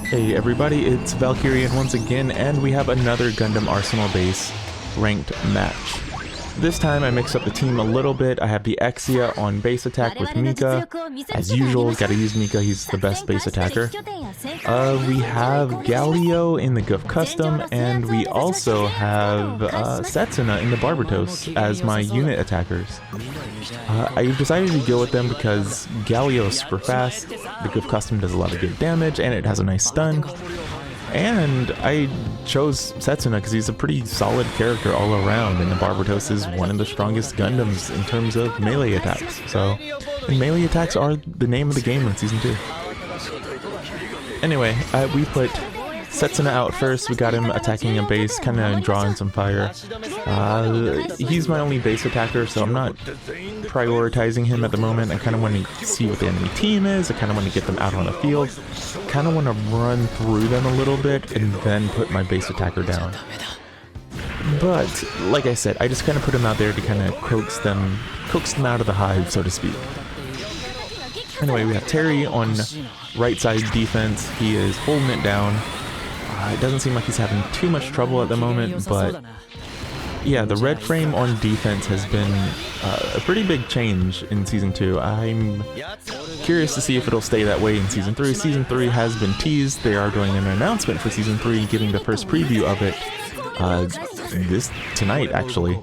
Hey everybody, it's Valkerion once again, and we have another Gundam Arsenal Base ranked match. This time I mix up the team a little bit. I have the Exia on base attack with Mika. As usual, gotta use Mika, he's the best base attacker. We have Galio in the Guf Custom, and we also have Setsuna in the Barbatos as my unit attackers. I decided to go with them because Galio is super fast, the Guf Custom does a lot of good damage, and it has a nice stun. And I chose Setsuna because he's a pretty solid character all around, and the Barbatos is one of the strongest Gundams in terms of melee attacks. So, and melee attacks are the name of the game in Season 2. Anyway, we put Setsuna out first. We got him attacking a base, kind of drawing some fire. He's my only base attacker, so I'm not prioritizing him at the moment. I kind of want to see what the enemy team is. I kind of want to get them out on the field. Kind of want to run through them a little bit and then put my base attacker down. But like I said, I just kind of put him out there to kind of coax them out of the hive, so to speak. Anyway, we have Terry on right side defense. He is holding it down. It doesn't seem like he's having too much trouble at the moment, but yeah, the red frame on defense has been a pretty big change in Season 2. I'm curious to see if it'll stay that way in Season 3. Season 3 has been teased. They are doing an announcement for Season 3, giving the first preview of it tonight, actually.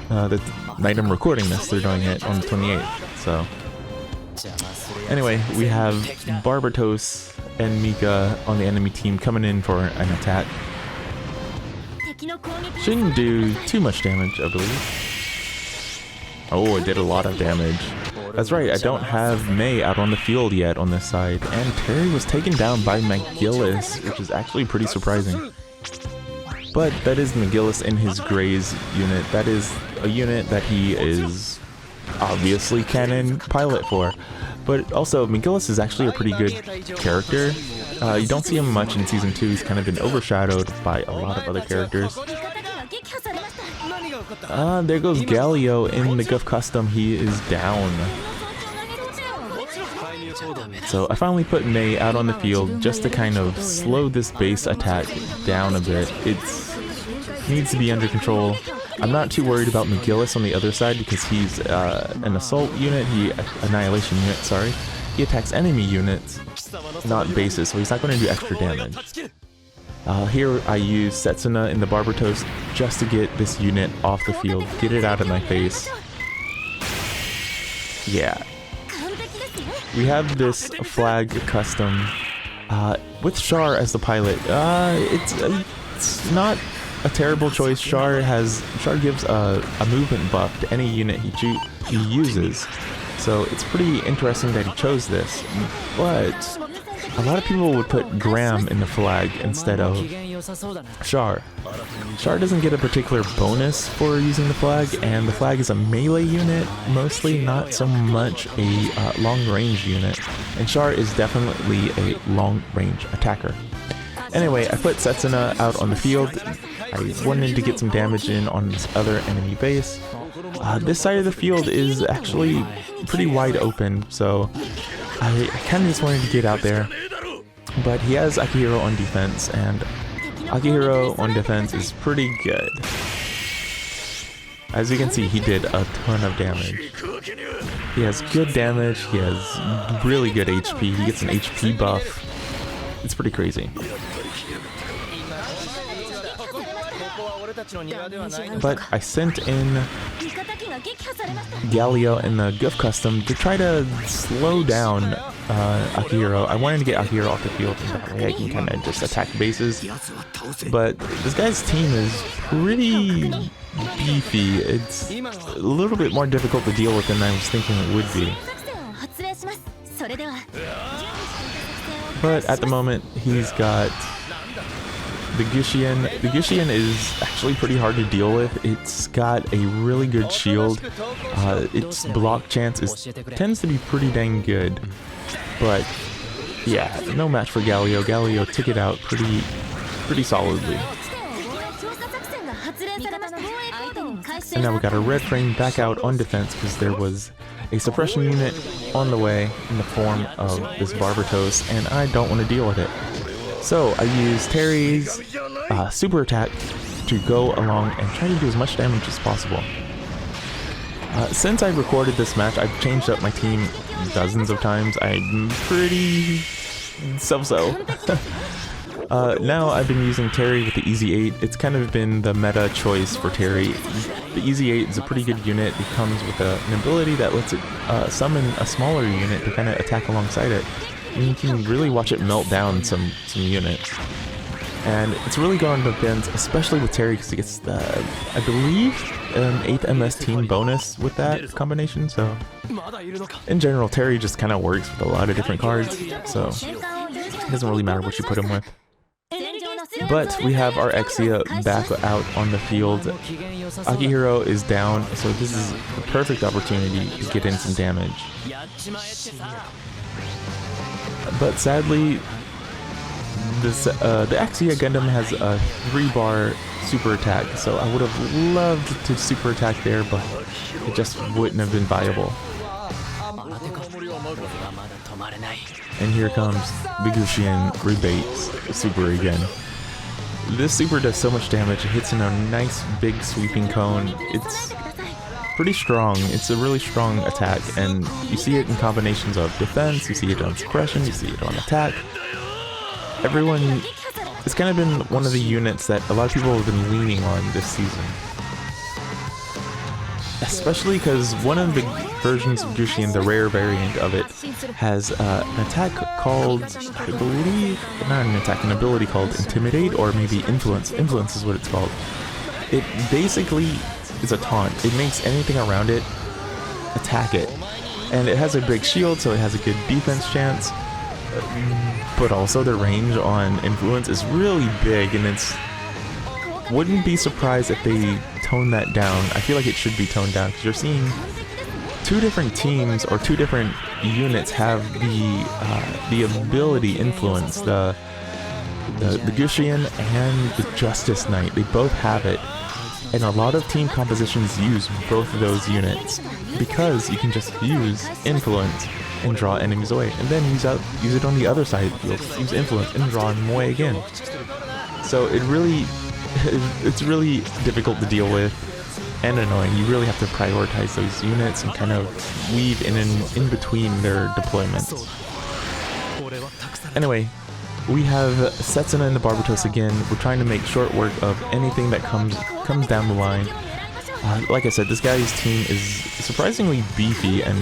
The night I'm recording this, they're doing it on the 28th, so... Anyway, we have Barbatos and Mika on the enemy team coming in for an attack. Shouldn't do too much damage, I believe. Oh, it did a lot of damage. That's right, I don't have Mei out on the field yet on this side, and Terry was taken down by McGillis, which is actually pretty surprising. But that is McGillis in his Grays unit. That is a unit that he is obviously canon pilot for. But also, McGillis is actually a pretty good character. You don't see him much in Season 2, he's kind of been overshadowed by a lot of other characters. There goes Galio in the Guf Custom, he is down. So I finally put Mei out on the field just to kind of slow this base attack down a bit. It needs to be under control. I'm not too worried about McGillis on the other side because he's an assault unit, annihilation unit, sorry. He attacks enemy units, not bases, so he's not going to do extra damage. Here I use Setsuna in the Barbatos just to get this unit off the field, get it out of my face. Yeah. We have this flag custom with Char as the pilot. It's not a terrible choice. Char gives a movement buff to any unit he uses, so it's pretty interesting that he chose this. But a lot of people would put Graham in the flag instead of Char. Char doesn't get a particular bonus for using the flag, and the flag is a melee unit, mostly, not so much a long-range unit. And Char is definitely a long-range attacker. Anyway, I put Setsuna out on the field. I wanted to get some damage in on this other enemy base. This side of the field is actually pretty wide open, so I kind of just wanted to get out there. But he has Akihiro on defense, and Akihiro on defense is pretty good. As you can see, he did a ton of damage. He has good damage, he has really good HP, he gets an HP buff. It's pretty crazy. But I sent in Galio and the Guf Custom to try to slow down Akihiro. I wanted to get Akihiro off the field, and that way I can kind of just attack bases. But this guy's team is pretty beefy. It's a little bit more difficult to deal with than I was thinking it would be. But at the moment, he's got the Gushien. The Gushien is actually pretty hard to deal with. It's got a really good shield. Its block chance tends to be pretty dang good. But yeah, no match for Galio. Galio took it out pretty solidly. And now we got a red frame back out on defense because there was a suppression unit on the way in the form of this Barbatos, and I don't want to deal with it. So I use Terry's super attack to go along and try to do as much damage as possible. Since I recorded this match, I've changed up my team dozens of times. I'm pretty so-so. Now I've been using Terry with the Easy 8. It's kind of been the meta choice for Terry. The Easy 8 is a pretty good unit. It comes with an ability that lets it summon a smaller unit to kind of attack alongside it. And you can really watch it melt down some units. And it's really going to depend, especially with Terry, because it gets the, I believe, an 8th MS team bonus with that combination. So in general, Terry just kind of works with a lot of different cards, so it doesn't really matter what you put him with. But we have our Exia back out on the field. Akihiro is down, so this is the perfect opportunity to get in some damage. But sadly, this the Exia Gundam has a 3-bar super attack, so I would have loved to super attack there, but it just wouldn't have been viable. And here comes the Gushian rebates super again. This super does so much damage. It hits in a nice big sweeping cone. It's pretty strong. It's a really strong attack, and you see it in combinations of defense, you see it on suppression, you see it on attack. Everyone, it's kind of been one of the units that a lot of people have been leaning on this season. Especially because one of the versions of Gushian, the rare variant of it, has an attack called, I believe, not an attack, an ability called Intimidate, or maybe Influence. Influence is what it's called. It basically is a taunt. It makes anything around it attack it. And it has a big shield, so it has a good defense chance. But also the range on Influence is really big, and it's... wouldn't be surprised if they tone that down. I feel like it should be toned down, because you're seeing two different teams or two different units have the ability Influence. The Gushian and the Justice Knight, they both have it. And a lot of team compositions use both of those units, because you can just use Influence and draw enemies away, and then use it on the other side of the field, use Influence and draw them away again. So it's really difficult to deal with and annoying. You really have to prioritize those units and kind of weave in between their deployments. Anyway, we have Setsuna and the Barbatos again. We're trying to make short work of anything that comes down the line. Like I said, this guy's team is surprisingly beefy and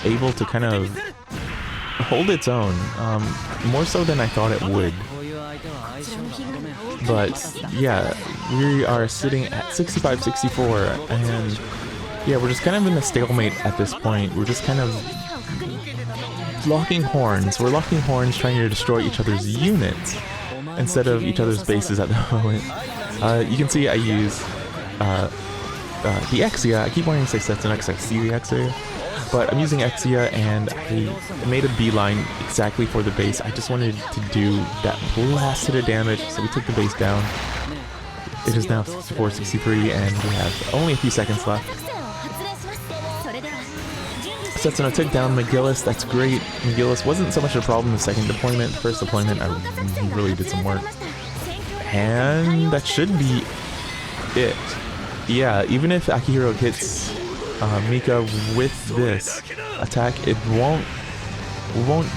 able to kind of hold its own, more so than I thought it would. But yeah, we are sitting at 65-64, and yeah, we're just kind of in a stalemate at this point. We're just kind of locking horns. We're locking horns, trying to destroy each other's units instead of each other's bases at the moment. You can see I use the Exia. I keep wanting to say Setsuna because I see the Exia, but I'm using Exia, and I made a beeline exactly for the base. I just wanted to do that last hit of damage, so we took the base down. It is now 64-63, and we have only a few seconds left. Setsuna took down McGillis. That's great. McGillis wasn't so much a problem the second deployment. The first deployment, he really did some work. And that should be it. Yeah, even if Akihiro hits Mika with this attack, it won't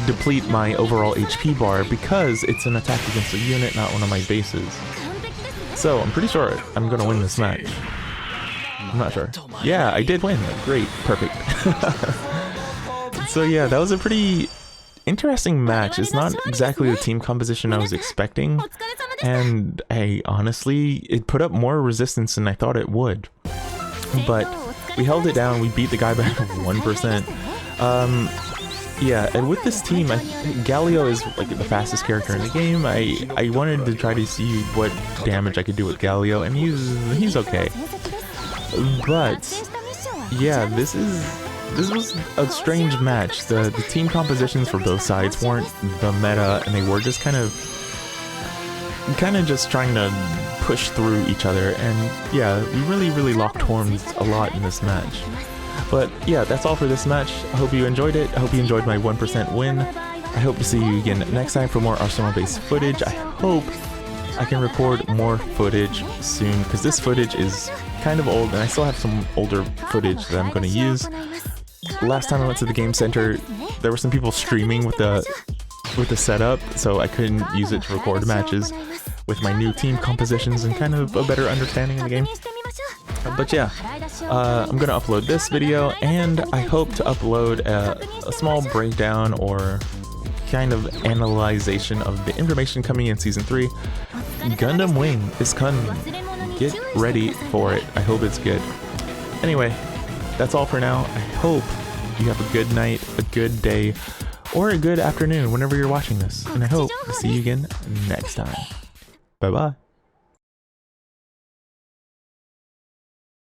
deplete my overall HP bar, because it's an attack against a unit, not one of my bases. So I'm pretty sure I'm gonna win this match. I'm not sure. Yeah, I did win. Great. Perfect. So yeah, that was a pretty interesting match. It's not exactly the team composition I was expecting, and honestly, it put up more resistance than I thought it would. But we held it down. We beat the guy by 1%. Yeah, and with this team, Galio is like the fastest character in the game. I wanted to try to see what damage I could do with Galio, and he's okay. But yeah, this was a strange match. The team compositions for both sides weren't the meta, and they were just kind of just trying to push through each other. And yeah, we really locked horns a lot in this match. But yeah, that's all for this match. I hope you enjoyed it. I hope you enjoyed my 1% win. I hope to see you again next time for more Arsenal Base footage. I hope I can record more footage soon, because this footage is kind of old and I still have some older footage that I'm going to use. Last time I went to the game center, there were some people streaming with the setup, so I couldn't use it to record matches with my new team compositions and kind of a better understanding of the game. But yeah, I'm gonna upload this video, and I hope to upload a small breakdown or kind of analyzation of the information coming in Season 3. Gundam Wing is coming. Get ready for it. I hope it's good. Anyway, that's all for now. I hope you have a good night, a good day, or a good afternoon whenever you're watching this. And I hope to see you again next time. Bye-bye.